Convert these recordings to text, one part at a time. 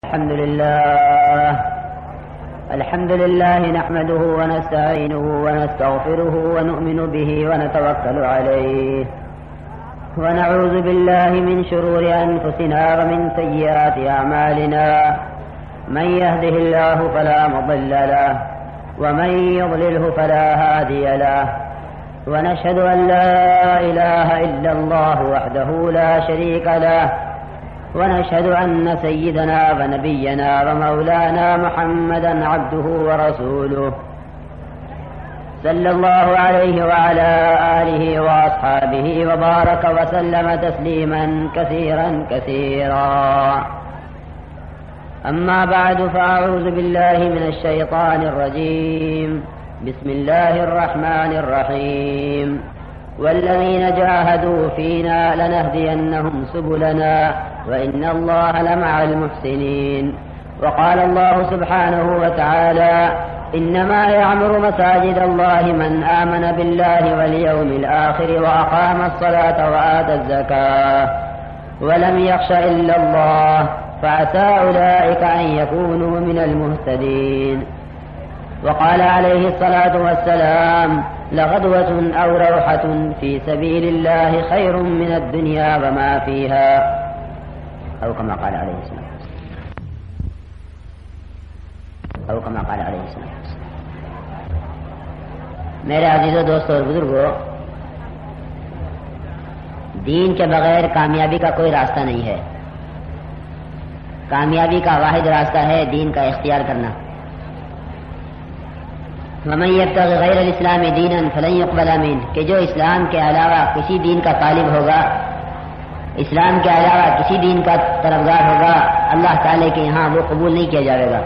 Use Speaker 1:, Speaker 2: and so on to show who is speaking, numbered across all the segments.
Speaker 1: الحمد لله نحمده ونستعينه ونستغفره ونؤمن به ونتوكل عليه ونعوذ بالله من شرور أنفسنا ومن سيئات أعمالنا من يهده الله فلا مضل له ومن يضلله فلا هادي له ونشهد أن لا إله إلا الله وحده لا شريك له ونشهد أن سيدنا ونبينا ومولانا محمدا عبده ورسوله صلى الله عليه وعلى آله وأصحابه وبارك وسلم تسليما كثيرا كثيرا. أما بعد فأعوذ بالله من الشيطان الرجيم. بسم الله الرحمن الرحيم. والذين جاهدوا فينا لنهدينهم سبلنا وإن الله لمع المحسنين. وقال الله سبحانه وتعالى: إنما يعمر مساجد الله من آمن بالله واليوم الآخر وأقام الصلاة وآتى الزكاة ولم يخش إلا الله فعسى أولئك أن يكونوا من المهتدين. وقال عليه الصلاة والسلام: لغدوة أو روحة في سبيل الله خير من الدنيا وما فيها، أو كما قال عليه السلام. میرے عزیزو، دوستو اور بزرگو، دین کے بغیر کامیابی کا کوئی راستہ نہیں ہے. کامیابی کا واحد راستہ ہے دین کا اختیار کرنا. وَمَن يَبْتَغِ غَيْرَ الْإِسْلَامِ دِينًا فَلَن يُقْبَلَ مِنْهُ، کہ جو اسلام کے علاوہ کسی دین کا طالب ہوگا، اسلام کے علاوہ کسی دین کا طلبگار ہوگا، اللہ تعالی کے یہاں وہ قبول نہیں کیا جائے گا.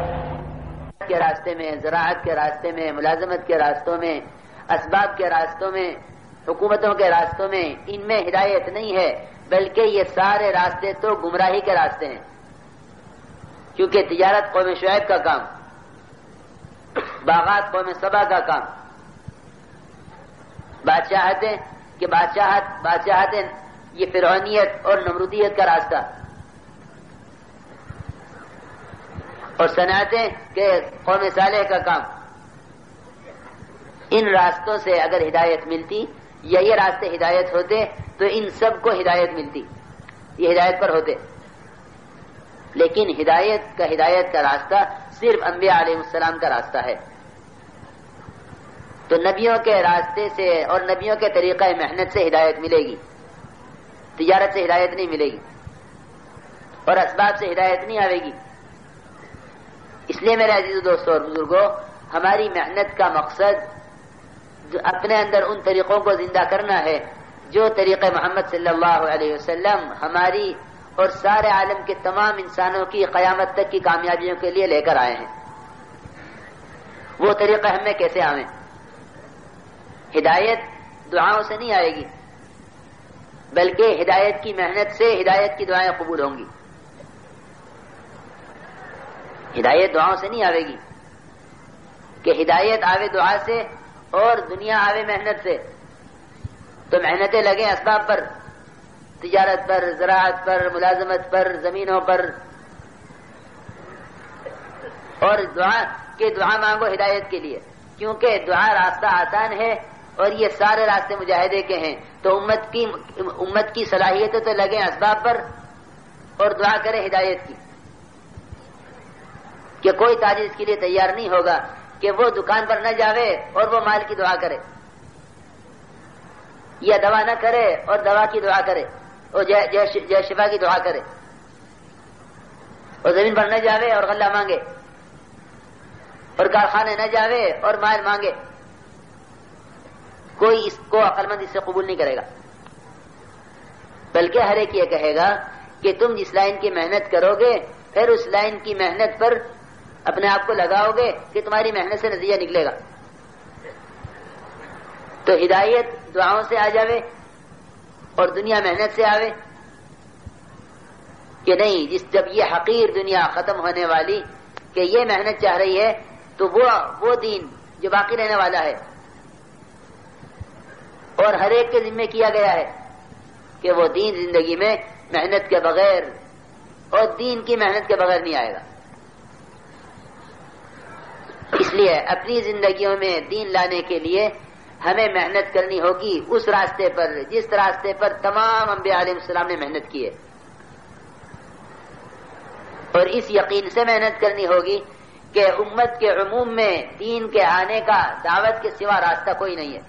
Speaker 1: کے راستے میں، زراعت کے راستے میں، ملازمت کے راستوں میں، اسباب کے راستوں میں، حکومتوں کے راستوں میں، ان میں ہدایت نہیں ہے، بلکہ یہ سارے راستے تو گمراہی کے راستے ہیں. کیونکہ تجارت قوم شعیب کا کام، باغات قوم سبا کا کام، بادشاہتیں یہ فرعونیت اور نمرودیت کا راستہ، اور صنعتیں کہ قوم صالح کا کام. ان راستوں سے اگر ہدایت ملتی یا یہ راستے ہدایت ہوتے تو ان سب کو ہدایت ملتی، یہ ہدایت پر ہوتے. لیکن ہدایت کا راستہ صرف انبیاء علیہ السلام کا راستہ ہے. تو نبیوں کے راستے سے اور نبیوں کے طریقہ محنت سے ہدایت ملے گی، تجارت سے ہدایت نہیں ملے گی، اور اسباب سے ہدایت نہیں آئے گی. اس لیے میرے عزیز دوستوں اور بزرگوں، ہماری محنت کا مقصد اپنے اندر ان طریقوں کو زندہ کرنا ہے جو طریقہ محمد صلی اللہ علیہ وسلم ہماری اور سارے عالم کے تمام انسانوں کی قیامت تک کی کامیابیوں کے لیے لے کر آئے ہیں. وہ طریقہ ہم میں کیسے آئیں؟ ہدایت دعاؤں سے نہیں آئے گی، بلکہ ہدایت کی محنت سے ہدایت کی دعائیں قبول ہوں گی. ہدایت دعاؤں سے نہیں آئے گی کہ ہدایت آوے دعا سے اور دنیا آوے محنت سے. تو محنتیں لگیں اسباب پر، تجارت پر، زراعت پر، ملازمت پر، زمینوں پر، اور دعا مانگو ہدایت کے لیے. کیونکہ دعا راستہ آسان ہے اور یہ سارے راستے مجاہدے کے ہیں. تو امت کی صلاحیتیں تو لگیں اسباب پر اور دعا کرے ہدایت کی. کہ کوئی تاجر اس کے لیے تیار نہیں ہوگا کہ وہ دکان پر نہ جاوے اور وہ مال کی دعا کرے، یا دوا نہ کرے اور دوا کی دعا کرے، اور جے شفا کی دعا کرے، اور زمین پر نہ جاوے اور غلہ مانگے، اور کارخانے نہ جاوے اور مال مانگے. کوئی اس کو عقل مند اس سے قبول نہیں کرے گا. بلکہ ہر ایک یہ کہے گا کہ تم جس لائن کی محنت کرو گے پھر اس لائن کی محنت پر اپنے آپ کو لگاؤ گے کہ تمہاری محنت سے نتیجہ نکلے گا. تو ہدایت دعاؤں سے آ جاوے اور دنیا محنت سے آوے کہ نہیں. جب یہ حقیر دنیا ختم ہونے والی کہ یہ محنت چاہ رہی ہے تو وہ دین جو باقی رہنے والا ہے اور ہر ایک کے ذمہ کیا گیا ہے کہ وہ دین زندگی میں محنت کے بغیر اور دین کی محنت کے بغیر نہیں آئے گا. اس لیے اپنی زندگیوں میں دین لانے کے لیے ہمیں محنت کرنی ہوگی اس راستے پر جس راستے پر تمام انبیاء علیہ السلام نے محنت کی ہے، اور اس یقین سے محنت کرنی ہوگی کہ امت کے عموم میں دین کے آنے کا دعوت کے سوا راستہ کوئی نہیں ہے،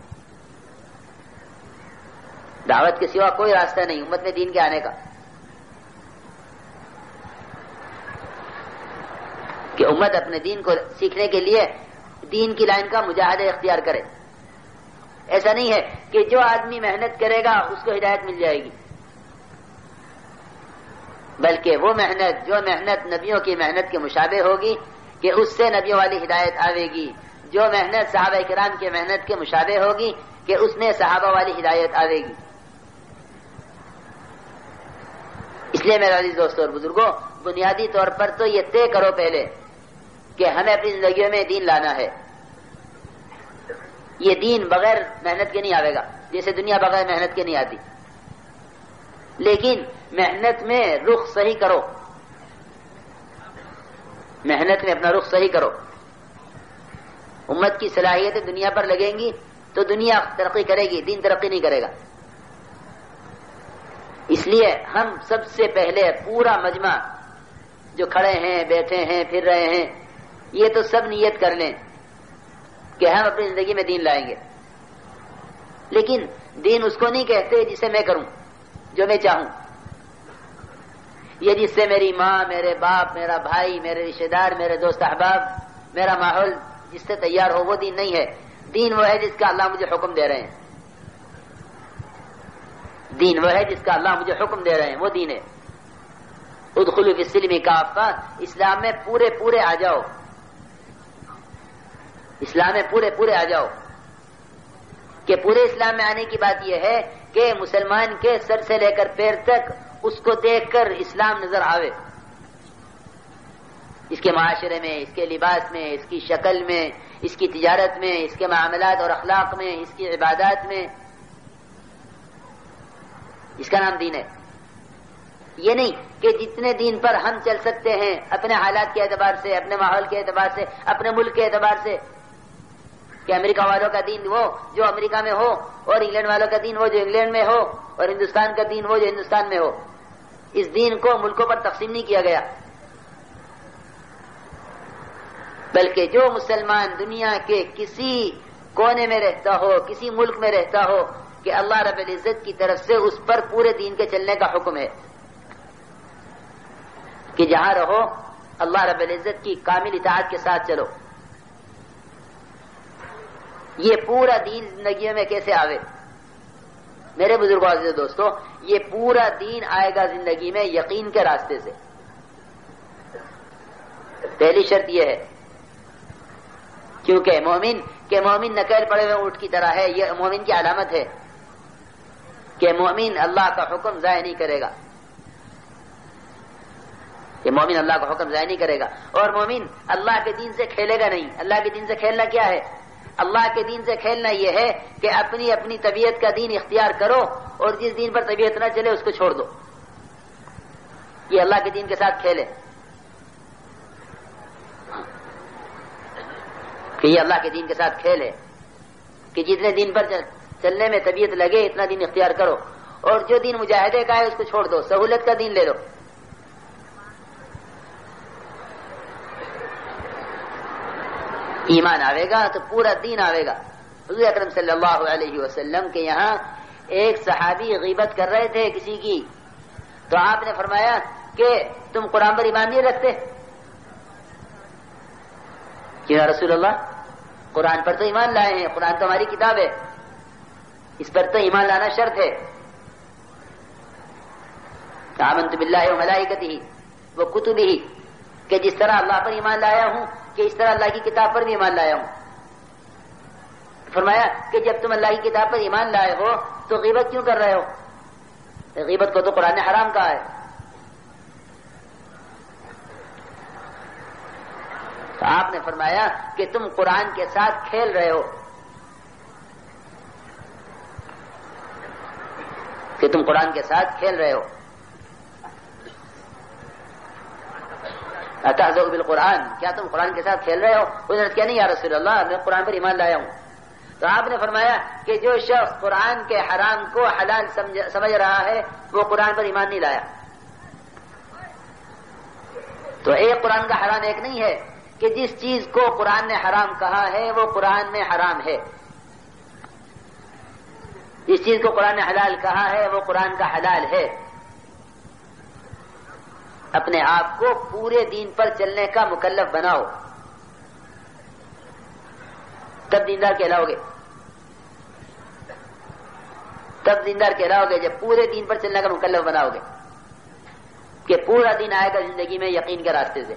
Speaker 1: دعوت کے سوا کوئی راستہ نہیں امت میں دین کے آنے کا، کہ امت اپنے دین کو سیکھنے کے لیے دین کی لائن کا مجاہدہ اختیار کرے۔ ایسا نہیں ہے کہ جو آدمی محنت کرے گا اس کو ہدایت مل جائے گی، بلکہ وہ محنت جو محنت نبیوں کی محنت کے مشابہ ہوگی کہ اس سے نبیوں والی ہدایت آئے گی، جو محنت صحابہ کرام کی محنت کے مشابہ ہوگی کہ اس میں صحابہ والی ہدایت آئے گی۔ اس لیے میرے عزیز دوستوں اور بزرگوں، بنیادی طور پر تو یہ طے کرو پہلے کہ ہمیں اپنی زندگیوں میں دین لانا ہے۔ یہ دین بغیر محنت کے نہیں آئے گا، جیسے دنیا بغیر محنت کے نہیں آتی، لیکن محنت میں رخ صحیح کرو، محنت میں اپنا رخ صحیح کرو۔ امت کی صلاحیتیں دنیا پر لگیں گی تو دنیا ترقی کرے گی، دین ترقی نہیں کرے گا۔ اس لیے ہم سب سے پہلے پورا مجمع جو کھڑے ہیں، بیٹھے ہیں، پھر رہے ہیں، یہ تو سب نیت کر لیں کہ ہم اپنی زندگی میں دین لائیں گے، لیکن دین اس کو نہیں کہتے جسے میں کروں، جو میں چاہوں، یہ جس سے میری ماں، میرے باپ، میرا بھائی، میرے رشتے دار، میرے دوست احباب، میرا ماحول جس سے تیار ہو، وہ دین نہیں ہے۔ دین وہ ہے جس کا اللہ مجھے حکم دے رہے ہیں، دین وہ ہے جس کا اللہ مجھے حکم دے رہے ہیں، وہ دین ہے۔ ادخلوا فی السلم کافہ، اسلام میں پورے پورے آ جاؤ، اسلام میں پورے پورے آ جاؤ۔ کہ پورے اسلام میں آنے کی بات یہ ہے کہ مسلمان کے سر سے لے کر پیر تک اس کو دیکھ کر اسلام نظر آوے، اس کے معاشرے میں، اس کے لباس میں، اس کی شکل میں، اس کی تجارت میں، اس کے معاملات اور اخلاق میں، اس کی عبادات میں، اس کا نام دین ہے۔ یہ نہیں کہ جتنے دین پر ہم چل سکتے ہیں اپنے حالات کے اعتبار سے، اپنے ماحول کے اعتبار سے، اپنے ملک کے اعتبار سے، کہ امریکہ والوں کا دین وہ جو امریکہ میں ہو، اور انگلینڈ والوں کا دین وہ جو انگلینڈ میں ہو، اور ہندوستان کا دین وہ جو ہندوستان میں ہو۔ اس دین کو ملکوں پر تقسیم نہیں کیا گیا، بلکہ جو مسلمان دنیا کے کسی کونے میں رہتا ہو، کسی ملک میں رہتا ہو، کہ اللہ رب العزت کی طرف سے اس پر پورے دین کے چلنے کا حکم ہے، کہ جہاں رہو اللہ رب العزت کی کامل اطاعت کے ساتھ چلو۔ یہ پورا دین زندگیوں میں کیسے آوے؟ میرے بزرگوں عزیز دوستو، یہ پورا دین آئے گا زندگی میں یقین کے راستے سے۔ پہلی شرط یہ ہے، کیونکہ مومن نکیل پڑے ہوئے اونٹ کی طرح ہے، یہ مومن کی علامت ہے کہ مومن اللہ کا حکم ضائع نہیں کرے گا، کہ مومن اللہ کا حکم ضائع نہیں کرے گا، اور مومن اللہ کے دین سے کھیلے گا نہیں۔ اللہ کے دین سے کھیلنا کیا ہے؟ اللہ کے دین سے کھیلنا یہ ہے کہ اپنی اپنی طبیعت کا دین اختیار کرو، اور جس دین پر طبیعت نہ چلے اس کو چھوڑ دو۔ یہ اللہ کے دین کے ساتھ کھیل ہے، کہ یہ اللہ کے دین کے ساتھ کھیل ہے کہ جتنے دین پر چلنے میں طبیعت لگے اتنا دین اختیار کرو، اور جو دین مجاہدے کا ہے اس کو چھوڑ دو، سہولت کا دین لے لو۔ ایمان آئے گا تو پورا دین آئے گا۔ حضور اکرم صلی اللہ علیہ وسلم کے یہاں ایک صحابی غیبت کر رہے تھے کسی کی، تو آپ نے فرمایا کہ تم قرآن پر ایمان نہیں رکھتے؟ کیوں یا رسول اللہ، قرآن پر تو ایمان لائے ہیں، قرآن تو ہماری کتاب ہے، اس پر تو ایمان لانا شرط ہے۔ آمنت باللہ و ملائکتہ و کتبہ، کہ جس طرح اللہ پر ایمان لایا ہوں کہ اس طرح اللہ کی کتاب پر بھی ایمان لایا ہوں۔ فرمایا کہ جب تم اللہ کی کتاب پر ایمان لائے ہو تو غیبت کیوں کر رہے ہو؟ غیبت کو تو قرآن نے حرام کہا ہے۔ تو آپ نے فرمایا کہ تم قرآن کے ساتھ کھیل رہے ہو، کہ تم قرآن کے ساتھ کھیل رہے ہو۔ اتحزؤ بالقرآن، کیا تم قرآن کے ساتھ کھیل رہے ہو؟ انہوں نے کہا نہیں یا رسول اللہ، میں قرآن پر ایمان لایا ہوں۔ تو آپ نے فرمایا کہ جو شخص قرآن کے حرام کو حلال سمجھ رہا ہے وہ قرآن پر ایمان نہیں لایا۔ تو ایک قرآن کا حرام ایک نہیں ہے کہ جس چیز کو قرآن نے حرام کہا ہے وہ قرآن میں حرام ہے، جس چیز کو قرآن نے حلال کہا ہے وہ قرآن کا حلال ہے۔ اپنے آپ کو پورے دین پر چلنے کا مکلف بناؤ، تب دیندار کہلاؤ گے، تب دیندار کہلاؤ گے جب پورے دین پر چلنے کا مکلف بناؤ گے کہ پورا دین آئے گا زندگی میں یقین کے راستے سے،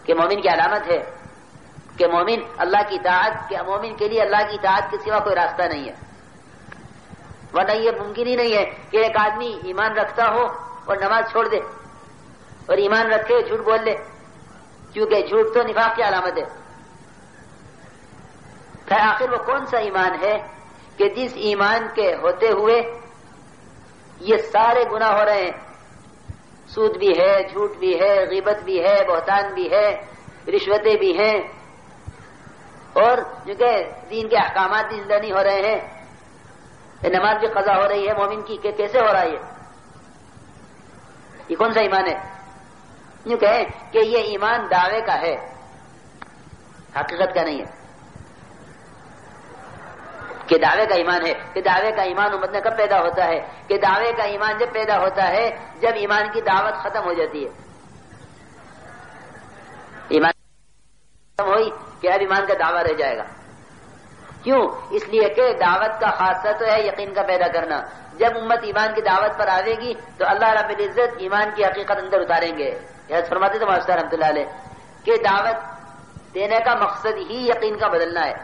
Speaker 1: کہ مومن کی علامت ہے کہ مومن اللہ کی اطاعت، کہ مومن کے لیے اللہ کی اطاعت کے سوا کوئی راستہ نہیں ہے، ورنہ یہ ممکن ہی نہیں ہے کہ ایک آدمی ایمان رکھتا ہو اور نماز چھوڑ دے، اور ایمان رکھے جھوٹ بول لے، کیونکہ جھوٹ تو نفاق کی علامت ہے۔ پھر آخر وہ کون سا ایمان ہے کہ جس ایمان کے ہوتے ہوئے یہ سارے گناہ ہو رہے ہیں، سود بھی ہے، جھوٹ بھی ہے، غیبت بھی ہے، بہتان بھی ہے، رشوتیں بھی ہیں، اور جو کہ دین کے احکامات بھی زندہ نہیں ہو رہے ہیں، نماز بھی قضا ہو رہی ہے مومن کی، کہ کیسے ہو رہا ہے یہ کون سا ایمان ہے؟ یوں کہیں کہ یہ ایمان دعوے کا ہے، حقیقت کا نہیں ہے، کہ دعوے کا ایمان ہے۔ کہ دعوے کا ایمان امت میں کب پیدا ہوتا ہے؟ کہ دعوے کا ایمان جب پیدا ہوتا ہے جب ایمان کی دعوت ختم ہو جاتی ہے۔ ایمان ختم ہوئی کہ اب ایمان کا دعویٰ رہ جائے گا، کیوں؟ اس لیے کہ دعوت کا خاصہ تو ہے یقین کا پیدا کرنا۔ جب امت ایمان کی دعوت پر آئے گی تو اللہ رب العزت ایمان کی حقیقت اندر اتاریں گے۔ یہ فرماتے تھے ماسٹر رحمۃ اللہ علیہ کہ دعوت دینے کا مقصد ہی یقین کا بدلنا ہے۔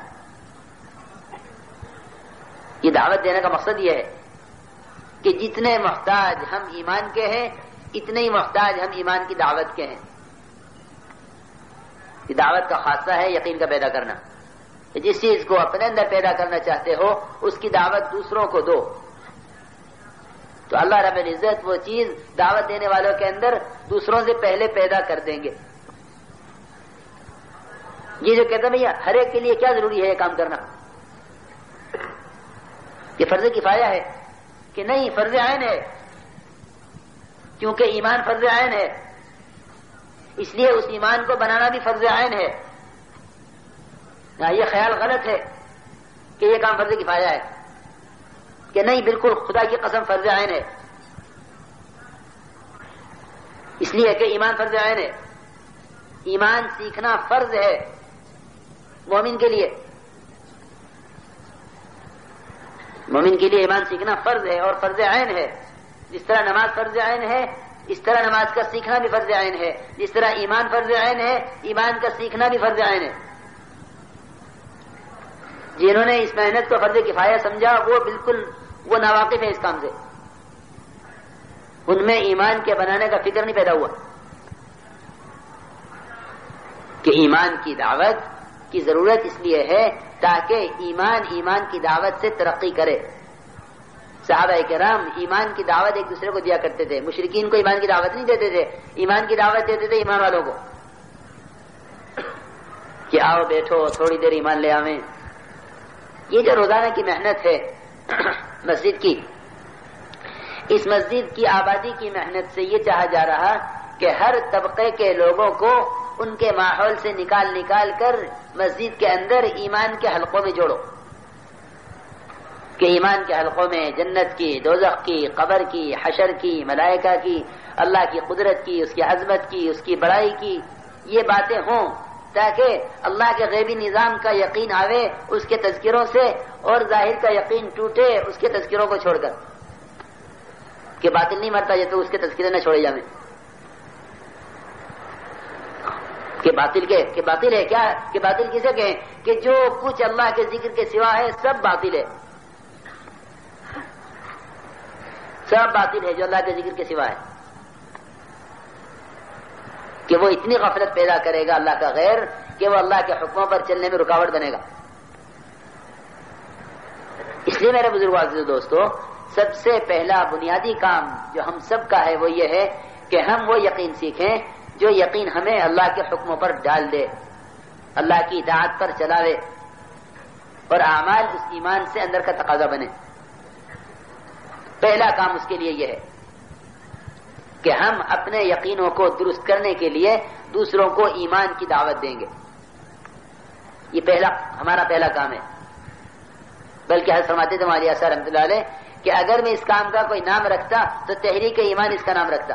Speaker 1: یہ دعوت دینے کا مقصد یہ ہے کہ جتنے محتاج ہم ایمان کے ہیں اتنے ہی محتاج ہم ایمان کی دعوت کے ہیں۔ یہ دعوت کا خاصہ ہے یقین کا پیدا کرنا۔ جس چیز کو اپنے اندر پیدا کرنا چاہتے ہو اس کی دعوت دوسروں کو دو، تو اللہ رب العزت وہ چیز دعوت دینے والوں کے اندر دوسروں سے پہلے پیدا کر دیں گے۔ یہ جو کہتا بھیا ہر ایک کے لیے کیا ضروری ہے یہ کام کرنا، یہ فرض کفایہ ہے کہ نہیں؟ فرض عین ہے، کیونکہ ایمان فرض عین ہے، اس لیے اس ایمان کو بنانا بھی فرض عین ہے۔ یہ خیال غلط ہے کہ یہ کام فرض کفایہ ہے، کہ نہیں بالکل خدا کی قسم فرض عین ہے، اس لیے کہ ایمان فرض عین ہے۔ ایمان سیکھنا فرض ہے مومن کے لیے، مومن کے لیے ایمان سیکھنا فرض ہے اور فرض عین ہے۔ جس طرح نماز فرض عین ہے اس طرح نماز کا سیکھنا بھی فرض عین ہے، جس طرح ایمان فرض عین ہے ایمان کا سیکھنا بھی فرض عین ہے۔ جنہوں نے اس محنت کو فرض کفایہ سمجھا وہ بالکل وہ ناواقف ہے اس کام سے، ان میں ایمان کے بنانے کا فکر نہیں پیدا ہوا کہ ایمان کی دعوت کی ضرورت اس لیے ہے تاکہ ایمان کی دعوت سے ترقی کرے۔ صحابہ کرام ایمان کی دعوت ایک دوسرے کو دیا کرتے تھے، مشرکین کو ایمان کی دعوت نہیں دیتے تھے، ایمان کی دعوت دیتے تھے ایمان والوں کو کہ آؤ بیٹھو تھوڑی دیر ایمان لے آویں۔ یہ جو روزانہ کی محنت ہے مسجد کی، اس مسجد کی آبادی کی محنت سے یہ چاہا جا رہا کہ ہر طبقے کے لوگوں کو ان کے ماحول سے نکال کر مسجد کے اندر ایمان کے حلقوں میں جوڑو، کہ ایمان کے حلقوں میں جنت کی، دوزخ کی، قبر کی، حشر کی، ملائکہ کی، اللہ کی قدرت کی، اس کی عظمت کی، اس کی بڑائی کی یہ باتیں ہوں، تاکہ اللہ کے غیبی نظام کا یقین آوے اس کے تذکروں سے اور ظاہر کا یقین ٹوٹے اس کے تذکروں کو چھوڑ کر، کہ باطل نہیں مرتا جب تک اس کے تذکرے نہ چھوڑے جائیں، کہ باطل ہے کیا، کہ باطل کسے کہیں کہ جو کچھ اللہ کے ذکر کے سوا ہے سب باطل ہے، سب باطل ہے جو اللہ کے ذکر کے سوا ہے، کہ وہ اتنی غفلت پیدا کرے گا اللہ کا غیر کہ وہ اللہ کے حکموں پر چلنے میں رکاوٹ بنے گا۔ اس لیے میرے بزرگوں عزیز دوستو، سب سے پہلا بنیادی کام جو ہم سب کا ہے وہ یہ ہے کہ ہم وہ یقین سیکھیں جو یقین ہمیں اللہ کے حکموں پر ڈال دے، اللہ کی اطاعت پر چلاوے اور اعمال اس ایمان سے اندر کا تقاضا بنے۔ پہلا کام اس کے لیے یہ ہے کہ ہم اپنے یقینوں کو درست کرنے کے لیے دوسروں کو ایمان کی دعوت دیں گے۔ یہ ہمارا پہلا کام ہے۔ بلکہ حضرت فرماتے تھے مولانا صاحب رحمۃ اللہ علیہ کہ اگر میں اس کام کا کوئی نام رکھتا تو تحریک ایمان اس کا نام رکھتا،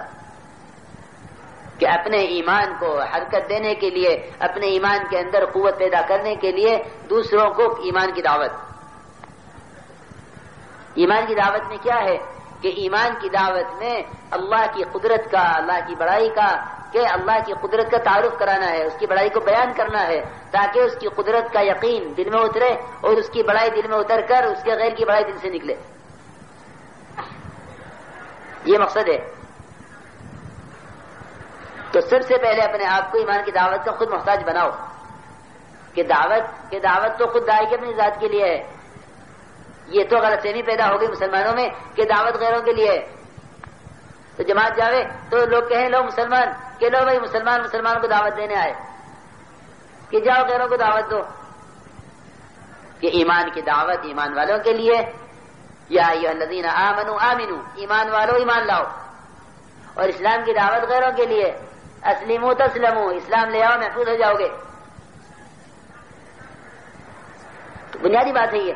Speaker 1: کہ اپنے ایمان کو حرکت دینے کے لیے، اپنے ایمان کے اندر قوت پیدا کرنے کے لیے دوسروں کو ایمان کی دعوت۔ ایمان کی دعوت میں کیا ہے کہ ایمان کی دعوت میں اللہ کی قدرت کا، اللہ کی بڑائی کا، کہ اللہ کی قدرت کا تعارف کرانا ہے، اس کی بڑائی کو بیان کرنا ہے تاکہ اس کی قدرت کا یقین دل میں اترے اور اس کی بڑائی دل میں اتر کر اس کے غیر کی بڑائی دل سے نکلے۔ یہ مقصد ہے۔ تو سب سے پہلے اپنے آپ کو ایمان کی دعوت کا خود محتاج بناؤ کہ دعوت تو خود داعی کی اپنی ذات کے لیے ہے۔ یہ تو غلط فہمی پیدا ہو گئی مسلمانوں میں کہ دعوت غیروں کے لیے ہے۔ تو جماعت جاوے تو لوگ کہیں لو مسلمان، کہ لو بھائی مسلمان کو دعوت دینے آئے، کہ جاؤ غیروں کو دعوت دو۔ کہ ایمان کی دعوت ایمان والوں کے لیے، یا ایھا الذین آمنوا آمنوا، ایمان والو ایمان لاؤ، اور اسلام کی دعوت غیروں کے لیے، اسلموا تسلموا، اسلام لے آؤ محفوظ ہو جاؤ گے۔ تو بنیادی بات ہے یہ،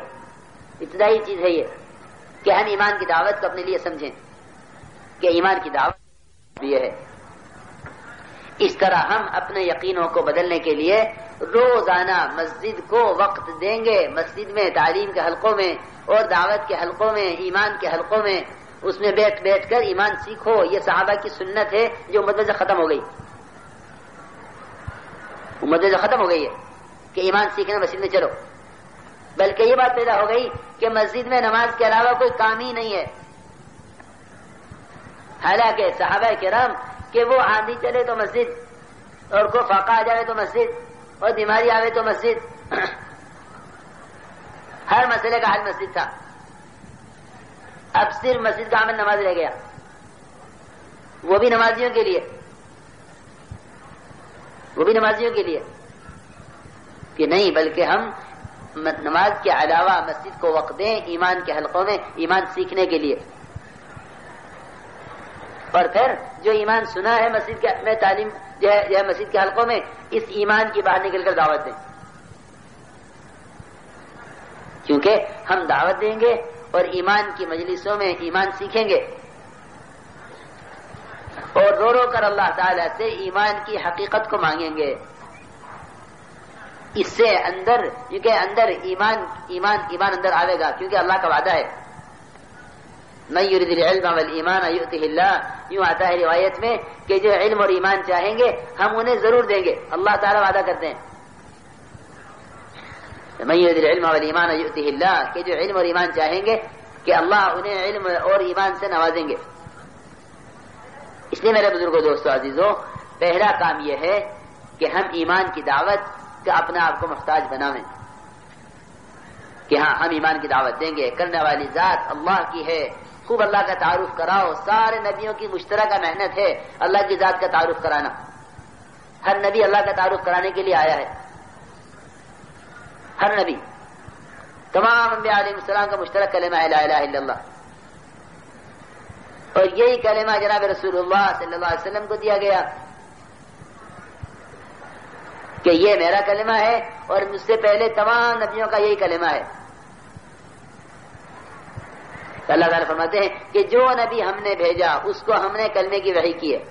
Speaker 1: ابتدائی چیز ہے یہ کہ ہم ایمان کی دعوت کو اپنے لیے سمجھیں کہ ایمان کی دعوت بھی ہے۔ اس طرح ہم اپنے یقینوں کو بدلنے کے لیے روزانہ مسجد کو وقت دیں گے، مسجد میں، تعلیم کے حلقوں میں اور دعوت کے حلقوں میں، ایمان کے حلقوں میں، اس میں بیٹھ کر ایمان سیکھو۔ یہ صحابہ کی سنت ہے جو امت سے ختم ہو گئی، امت سے ختم ہو گئی ہے کہ ایمان سیکھنے مسجد میں چلو، بلکہ یہ بات پیدا ہو گئی کہ مسجد میں نماز کے علاوہ کوئی کام ہی نہیں ہے۔ حالانکہ صحابہ کرام کہ وہ آندھی چلے تو مسجد، اور کوئی فاقہ آ جائے تو مسجد، اور بیماری آوے تو مسجد، ہر مسئلے کا حل مسجد تھا۔ اب صرف مسجد کا عمل نماز رہ گیا، وہ بھی نمازیوں کے لیے، وہ بھی نمازیوں کے لیے کہ نہیں، بلکہ ہم نماز کے علاوہ مسجد کو وقت دیں ایمان کے حلقوں میں ایمان سیکھنے کے لیے، اور پھر جو ایمان سنا ہے مسجد کے میں تعلیم جو ہے مسجد کے حلقوں میں، اس ایمان کی باہر نکل کر دعوت دیں، کیونکہ ہم دعوت دیں گے اور ایمان کی مجلسوں میں ایمان سیکھیں گے اور رو رو کر اللہ تعالیٰ سے ایمان کی حقیقت کو مانگیں گے۔ اس سے اندر، کیونکہ اندر ایمان اندر آئے گا، کیونکہ اللہ کا وعدہ ہے من یرید العلم والایمان یؤتہ اللہ، یوں آتا ہے روایت میں کہ جو علم اور ایمان چاہیں گے ہم انہیں ضرور دیں گے، اللہ تعالیٰ وعدہ کرتے ہیں من یرید العلم والایمان یؤتہ اللہ، کہ جو علم اور ایمان چاہیں گے کہ اللہ انہیں علم اور ایمان سے نوازیں گے۔ اس لیے میرے بزرگوں، دوستو، عزیزوں، پہلا کام یہ ہے کہ ہم ایمان کی دعوت کا اپنے آپ کو محتاج بنائیں کہ ہاں ہم ایمان کی دعوت دیں گے، کرنے والی ذات اللہ کی ہے، خوب اللہ کا تعارف کراؤ۔ سارے نبیوں کی مشترکہ محنت ہے اللہ کی ذات کا تعارف کرانا، ہر نبی اللہ کا تعارف کرانے کے لیے آیا ہے، ہر نبی، تمام انبیاء علیہ السلام کا مشترک کلمہ ہے لا الہ الا اللہ، اور یہی کلمہ جناب رسول اللہ صلی اللہ علیہ وسلم کو دیا گیا کہ یہ میرا کلمہ ہے اور مجھ سے پہلے تمام نبیوں کا یہی کلمہ ہے۔ اللہ تعالیٰ فرماتے ہیں کہ جو نبی ہم نے بھیجا اس کو ہم نے کلمے کی وحی کی ہے،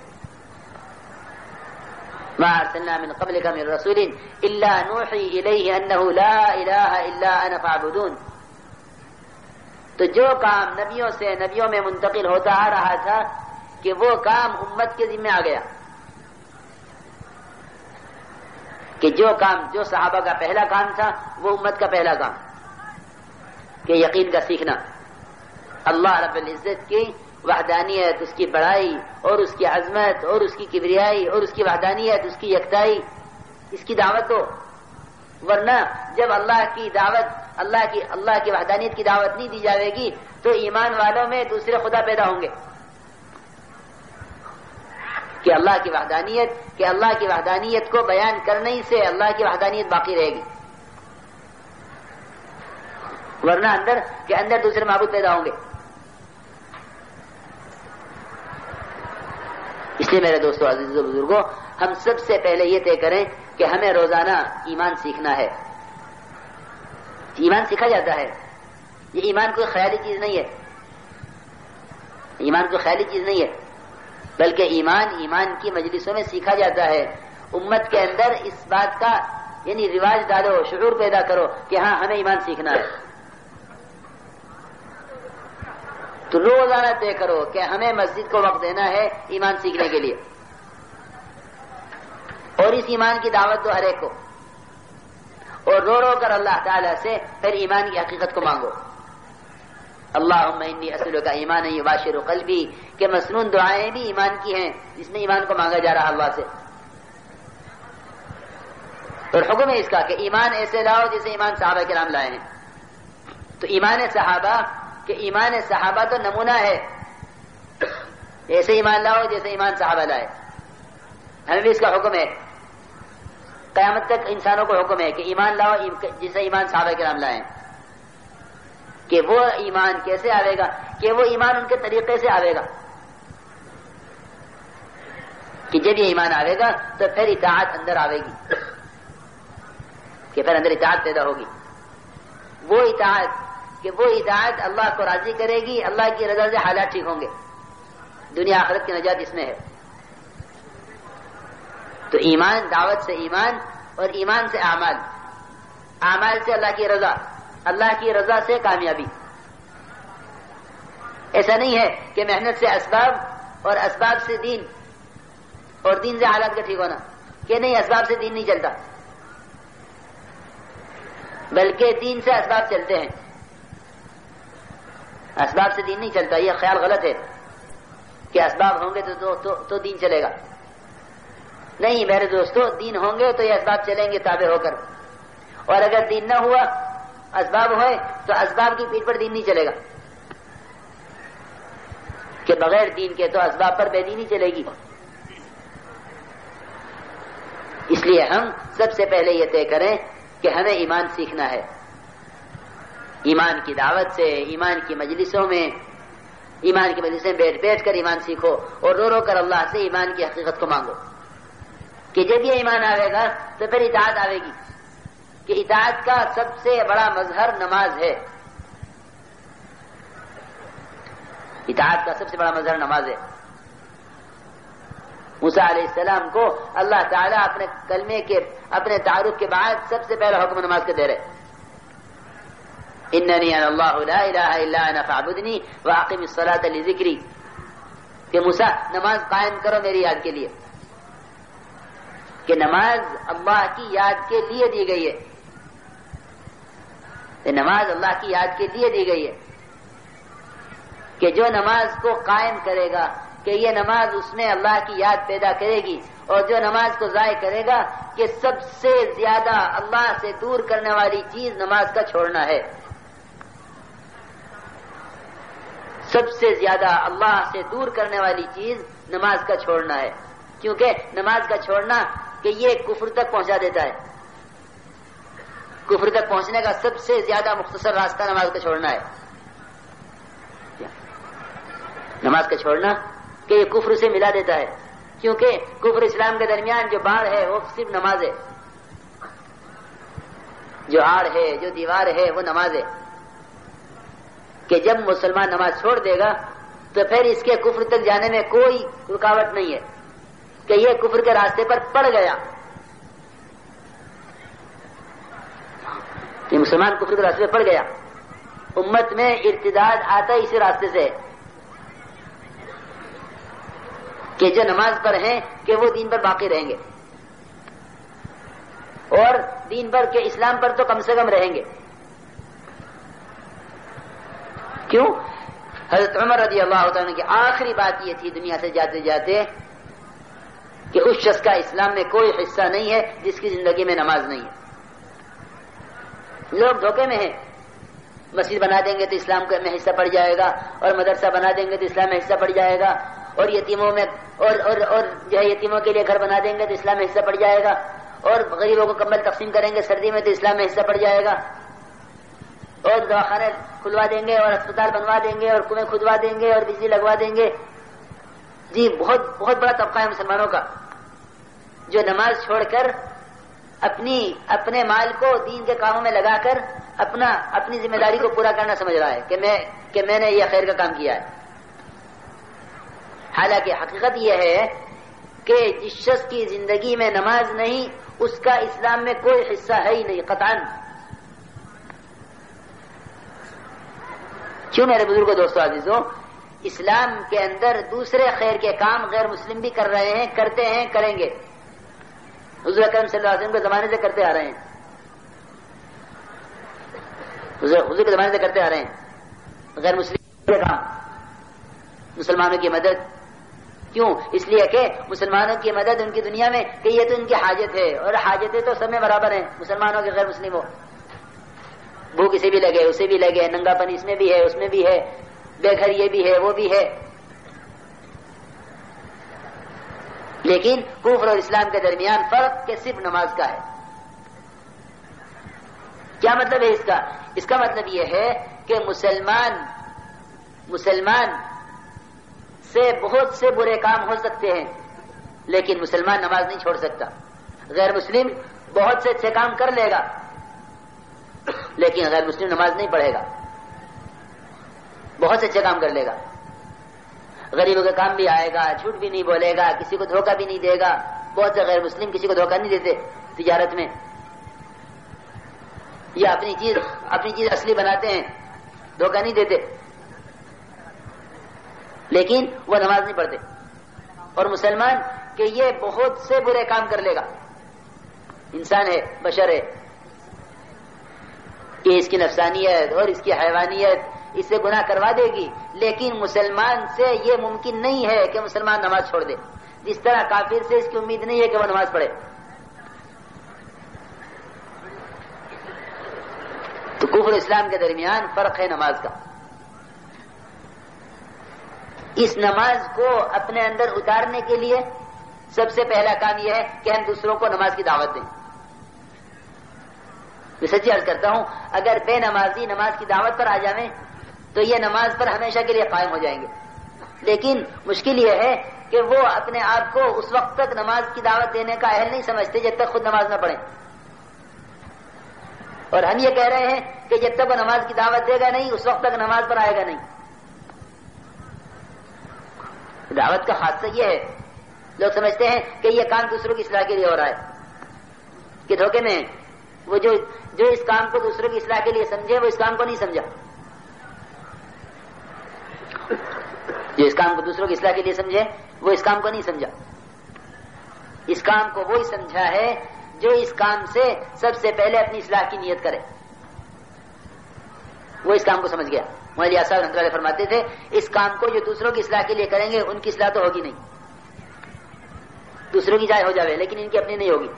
Speaker 1: ما ارسلنا من قبلک من رسول الا نوحی الیہ انہ لا الہ الا انا فاعبدون۔ تو جو کام نبیوں میں منتقل ہوتا آ رہا تھا کہ وہ کام امت کے ذمہ آ گیا، کہ جو صحابہ کا پہلا کام تھا وہ امت کا پہلا کام، کہ یقین کا سیکھنا، اللہ رب العزت کی وحدانیت، اس کی بڑائی اور اس کی عظمت اور اس کی کبریائی اور اس کی وحدانیت، اس کی یکتائی، اس کی دعوت ہو۔ ورنہ جب اللہ کی وحدانیت کی دعوت نہیں دی جائے گی تو ایمان والوں میں دوسرے خدا پیدا ہوں گے، کہ اللہ کی وحدانیت کو بیان کرنے سے اللہ کی وحدانیت باقی رہے گی، ورنہ اندر دوسرے معبود پیدا ہوں گے۔ اس لیے میرے دوستو، عزیزو، بزرگوں، ہم سب سے پہلے یہ طے کریں کہ ہمیں روزانہ ایمان سیکھنا ہے۔ ایمان سیکھا جاتا ہے، یہ ایمان کوئی خیالی چیز نہیں ہے، ایمان کوئی خیالی چیز نہیں ہے، بلکہ ایمان کی مجلسوں میں سیکھا جاتا ہے۔ امت کے اندر اس بات کا یعنی رواج ڈالو، شعور پیدا کرو کہ ہاں ہمیں ایمان سیکھنا ہے، تو روزانہ طے کرو کہ ہمیں مسجد کو وقت دینا ہے ایمان سیکھنے کے لیے، اور اس ایمان کی دعوت دو ہر ایک کو، اور رو رو کر اللہ تعالیٰ سے پھر ایمان کی حقیقت کو مانگو۔ اللہم انی اسألک ایمانا یباشر قلبی، کہ مسنون دعائیں بھی ایمان کی ہیں جس میں ایمان کو مانگا جا رہا اللہ سے، اور حکم ہے اس کا کہ ایمان ایسے لاؤ جیسے ایمان صحابہ کرام لائے ہیں۔ تو ایمان صحابہ تو نمونہ ہے، ایسے ایمان لاؤ جیسے ایمان صحابہ لائے۔ ہمیں بھی اس کا حکم ہے، قیامت تک انسانوں کو حکم ہے کہ ایمان لاؤ جیسے ایمان صحابہ کرام لائے، کہ وہ ایمان کیسے آئے گا، کہ وہ ایمان ان کے طریقے سے آئے گا، کہ جب یہ ایمان آئے گا تو پھر اطاعت اندر آئے گی، کہ پھر اندر اطاعت پیدا ہوگی، وہ اطاعت اللہ کو راضی کرے گی، اللہ کی رضا سے حالات ٹھیک ہوں گے، دنیا آخرت کی نجات اس میں ہے۔ تو ایمان، دعوت سے ایمان، اور ایمان سے اعمال، اعمال سے اللہ کی رضا، اللہ کی رضا سے کامیابی۔ ایسا نہیں ہے کہ محنت سے اسباب اور اسباب سے دین، اور دین سے حالات کا ٹھیک ہونا، کہ نہیں اسباب سے دین نہیں چلتا، بلکہ دین سے اسباب چلتے ہیں، اسباب سے دین نہیں چلتا۔ یہ خیال غلط ہے کہ اسباب ہوں گے تو دین چلے گا، نہیں میرے دوستو، دین ہوں گے تو یہ اسباب چلیں گے تابع ہو کر، اور اگر دین نہ ہوا، اسباب ہوئے، تو اسباب کی پیٹھ پر دین نہیں چلے گا، کہ بغیر دین کے تو اسباب پر بے دینی چلے گی۔ اس لیے ہم سب سے پہلے یہ طے کریں کہ ہمیں ایمان سیکھنا ہے، ایمان کی دعوت سے، ایمان کی مجلسوں میں بیٹھ کر ایمان سیکھو، اور رو رو کر اللہ سے ایمان کی حقیقت کو مانگو، کہ جب یہ ایمان آئے گا تو پھر اطاعت آئے گی، کہ اطاعت کا سب سے بڑا مظہر نماز ہے، اطاعت کا سب سے بڑا مظہر نماز ہے۔ موسیٰ علیہ السلام کو اللہ تعالیٰ اپنے کلمے کے، اپنے تعارف کے بعد سب سے پہلا حکم نماز کا دے رہے، اننی انا اللہ لا الہ الا انا فاعبدنی واقم الصلاۃ لذکری، کہ موسیٰ نماز قائم کرو میری یاد کے لیے، کہ نماز اللہ کی یاد کے لیے دی گئی ہے، نماز اللہ کی یاد کے لیے دی گئی ہے، کہ جو نماز کو قائم کرے گا، کہ یہ نماز اس میں اللہ کی یاد پیدا کرے گی، اور جو نماز کو ضائع کرے گا، کہ سب سے زیادہ اللہ سے دور کرنے والی چیز نماز کا چھوڑنا ہے، سب سے زیادہ اللہ سے دور کرنے والی چیز نماز کا چھوڑنا ہے، کیونکہ نماز کا چھوڑنا کہ یہ کفر تک پہنچا دیتا ہے، کفر تک پہنچنے کا سب سے زیادہ مختصر راستہ نماز کا چھوڑنا ہے، نماز کا چھوڑنا کہ یہ کفر سے ملا دیتا ہے، کیونکہ کفر اسلام کے درمیان جو باڑ ہے وہ صرف نماز ہے، جو آڑ ہے، جو دیوار ہے وہ نماز ہے، کہ جب مسلمان نماز چھوڑ دے گا تو پھر اس کے کفر تک جانے میں کوئی رکاوٹ نہیں ہے، کہ یہ کفر کے راستے پر پڑ گیا، یہ مسلمان کفر کے راستے پر پڑ گیا، امت میں ارتداد آتا اسی راستے سے، کہ جو نماز پر ہیں کہ وہ دین پر باقی رہیں گے، اور دین پر کے اسلام پر تو کم سے کم رہیں گے۔ کیوں؟ حضرت عمر رضی اللہ عنہ کی آخری بات یہ تھی دنیا سے جاتے جاتے کہ اس شخص کا اسلام میں کوئی حصہ نہیں ہے جس کی زندگی میں نماز نہیں ہے۔ لوگ دھوکے میں ہیں، مسجد بنا دیں گے تو اسلام میں حصہ پڑ جائے گا، اور مدرسہ بنا دیں گے تو اسلام میں حصہ پڑ جائے گا، اور یتیموں میں اور جو ہے یتیموں کے لیے گھر بنا دیں گے تو اسلام میں حصہ پڑ جائے گا، اور غریبوں کو کمبل تقسیم کریں گے سردی میں تو اسلام میں حصہ پڑ جائے گا، اور دواخانے کھلوا دیں گے اور اسپتال بنوا دیں گے اور کنویں کھدوا دیں گے اور بجلی لگوا دیں گے. جی بہت بہت بڑا طبقہ ہے مسلمانوں کا جو نماز چھوڑ کر اپنے مال کو دین کے کاموں میں لگا کر اپنی ذمہ داری کو پورا کرنا سمجھ رہا ہے کہ میں نے یہ خیر کا کام کیا ہے. حالانکہ حقیقت یہ ہے کہ جس شخص کی زندگی میں نماز نہیں اس کا اسلام میں کوئی حصہ ہے ہی نہیں قطعاً. کیوں میرے بزرگوں دوستو عزیزوں؟ اسلام کے اندر دوسرے خیر کے کام غیر مسلم بھی کر رہے ہیں، کرتے ہیں، کریں گے. حضور اکرم صلی اللہ علیہ وسلم کے زمانے سے کرتے آ رہے ہیں، حضور کے زمانے سے کرتے آ رہے ہیں غیر مسلم کے کام. مسلمانوں کی مدد کیوں؟ اس لیے کہ مسلمانوں کی مدد ان کی دنیا میں کہ یہ تو ان کی حاجت ہے، اور حاجتیں تو سب میں برابر ہیں، مسلمانوں کے غیر مسلم ہو. بھوک اسے بھی لگے اسے بھی لگے، ننگا پن اس میں بھی ہے اس میں بھی ہے، بے گھر یہ بھی ہے وہ بھی ہے. لیکن کفر اور اسلام کے درمیان فرق کہ صرف نماز کا ہے. کیا مطلب ہے اس کا؟ اس کا مطلب یہ ہے کہ مسلمان سے بہت سے برے کام ہو سکتے ہیں لیکن مسلمان نماز نہیں چھوڑ سکتا. غیر مسلم بہت سے اچھے کام کر لے گا لیکن غیر مسلم نماز نہیں پڑھے گا. بہت سے اچھے کام کر لے گا، غریبوں کا کام بھی آئے گا، جھوٹ بھی نہیں بولے گا، کسی کو دھوکہ بھی نہیں دے گا. بہت سے غیر مسلم کسی کو دھوکہ نہیں دیتے تجارت میں، یا اپنی چیز اصلی بناتے ہیں، دھوکہ نہیں دیتے، لیکن وہ نماز نہیں پڑھتے. اور مسلمان کہ یہ بہت سے برے کام کر لے گا، انسان ہے، بشر ہے، کہ اس کی نفسانیت اور اس کی حیوانیت اس سے گناہ کروا دے گی، لیکن مسلمان سے یہ ممکن نہیں ہے کہ مسلمان نماز چھوڑ دے، جس طرح کافر سے اس کی امید نہیں ہے کہ وہ نماز پڑھے. تو کفر اسلام کے درمیان فرق ہے نماز کا. اس نماز کو اپنے اندر اتارنے کے لیے سب سے پہلا کام یہ ہے کہ ہم دوسروں کو نماز کی دعوت دیں. میں سچی عرض کرتا ہوں، اگر بے نمازی نماز کی دعوت پر آ جائیں تو یہ نماز پر ہمیشہ کے لیے قائم ہو جائیں گے. لیکن مشکل یہ ہے کہ وہ اپنے آپ کو اس وقت تک نماز کی دعوت دینے کا اہل نہیں سمجھتے جب تک خود نماز نہ پڑھیں. اور ہم یہ کہہ رہے ہیں کہ جب تک وہ نماز کی دعوت دے گا نہیں اس وقت تک نماز پر آئے گا نہیں. دعوت کا خاصہ یہ ہے، لوگ سمجھتے ہیں کہ یہ کام دوسروں کی اصلاح کے لیے ہو رہا ہے، کہ دھوکے میں وہ جو اس کام کو دوسروں کی اصلاح کے لیے سمجھے وہ اس کام کو نہیں سمجھا. جو اس کام کو دوسروں کی اصلاح کے لیے سمجھے وہ اس کام کو نہیں سمجھا. اس کام کو وہی سمجھا ہے جو اس کام سے سب سے پہلے اپنی اصلاح کی نیت کرے، وہ اس کام کو سمجھ گیا. مولانا صاحب رحمۃ اللہ علیہ فرماتے تھے اس کام کو جو دوسروں کی اصلاح کے لیے کریں گے ان کی اصلاح تو ہوگی نہیں، دوسروں کی چاہے ہو جائے لیکن ان کی اپنی نہیں ہوگی.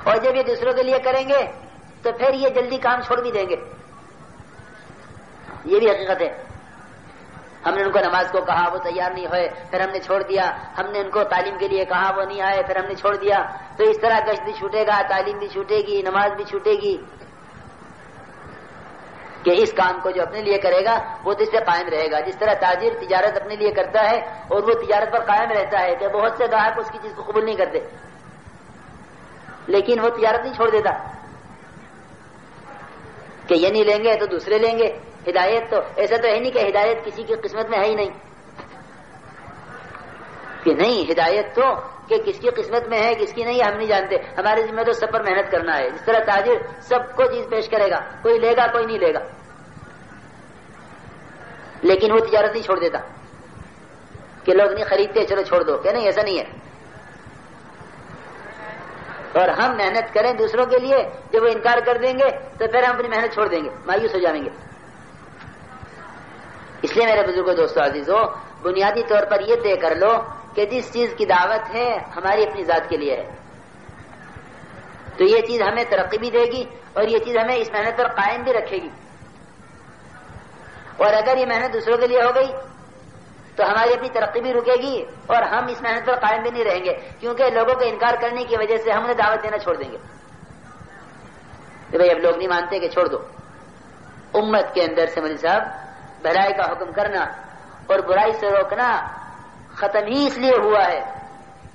Speaker 1: اور جب یہ دوسروں کے لیے کریں گے تو پھر یہ جلدی کام چھوڑ بھی دیں گے. یہ بھی حقیقت ہے. ہم نے ان کو نماز کو کہا وہ تیار نہیں ہوئے، پھر ہم نے چھوڑ دیا. ہم نے ان کو تعلیم کے لیے کہا وہ نہیں آئے، پھر ہم نے چھوڑ دیا. تو اس طرح گشت بھی چھوٹے گا، تعلیم بھی چھوٹے گی، نماز بھی چھوٹے گی. کہ اس کام کو جو اپنے لیے کرے گا وہ تو اس سے قائم رہے گا. جس طرح تاجر تجارت اپنے لیے کرتا ہے اور وہ تجارت پر قائم رہتا ہے کہ بہت سے گاہک اس کی چیز کو قبول نہیں کرتے لیکن وہ تجارت نہیں چھوڑ دیتا کہ یہ نہیں لیں گے تو دوسرے لیں گے. ہدایت تو ایسا تو ہے نہیں کہ ہدایت کسی کی قسمت میں ہے ہی نہیں، کہ نہیں، ہدایت تو کہ کس کی قسمت میں ہے کس کی نہیں ہم نہیں جانتے. ہمارے ذمہ تو سب پر محنت کرنا ہے. جس طرح تاجر سب کو چیز پیش کرے گا، کوئی لے گا کوئی نہیں لے گا، لیکن وہ تجارت نہیں چھوڑ دیتا کہ لوگ نہیں خریدتے چلو چھوڑ دو، کہ نہیں، ایسا نہیں ہے. اور ہم محنت کریں دوسروں کے لیے، جب وہ انکار کر دیں گے تو پھر ہم اپنی محنت چھوڑ دیں گے، مایوس ہو جائیں گے. اس لیے میرے بزرگوں دوستو عزیزو، بنیادی طور پر یہ طے کر لو کہ جس چیز کی دعوت ہے ہماری اپنی ذات کے لیے ہے تو یہ چیز ہمیں ترقی بھی دے گی اور یہ چیز ہمیں اس محنت پر قائم بھی رکھے گی. اور اگر یہ محنت دوسروں کے لیے ہو گئی تو ہماری اپنی ترقی بھی رکے گی اور ہم اس محنت پر قائم بھی نہیں رہیں گے، کیونکہ لوگوں کو انکار کرنے کی وجہ سے ہم انہیں دعوت دینا چھوڑ دیں گے کہ بھائی اب لوگ نہیں مانتے کہ چھوڑ دو۔ امت کے اندر سے مولوی صاحب بھلائی کا حکم کرنا اور برائی سے روکنا ختم ہی اس لیے ہوا ہے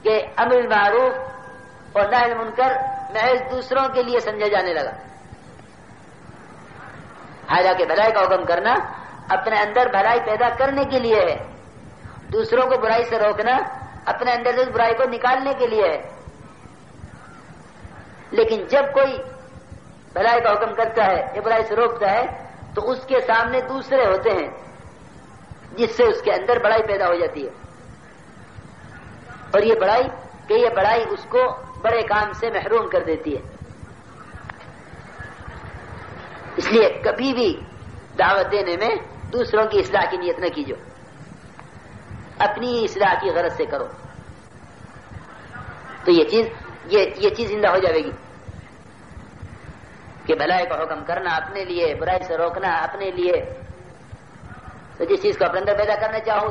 Speaker 1: کہ امر بالمعروف اور نہی عن المنکر محض دوسروں کے لیے سمجھا جانے لگا، حالانکہ بھلائی کا حکم کرنا اپنے اندر بھلائی پیدا کرنے کے لیے ہے، دوسروں کو برائی سے روکنا اپنے اندر سے برائی کو نکالنے کے لیے ہے۔ لیکن جب کوئی بھلائی کا حکم کرتا ہے یا برائی سے روکتا ہے تو اس کے سامنے دوسرے ہوتے ہیں جس سے اس کے اندر بڑائی پیدا ہو جاتی ہے، اور یہ بڑائی اس کو بڑے کام سے محروم کر دیتی ہے۔ اس لیے کبھی بھی دعوت دینے میں دوسروں کی اصلاح کی نیت نہ کیجو، اپنی اصلاح کی غرض سے کرو، تو یہ چیز زندہ ہو جائے گی کہ بھلائی کا حکم کرنا اپنے لیے، برائی سے روکنا اپنے لیے۔ تو جس چیز کو اپنے اندر پیدا کرنا چاہو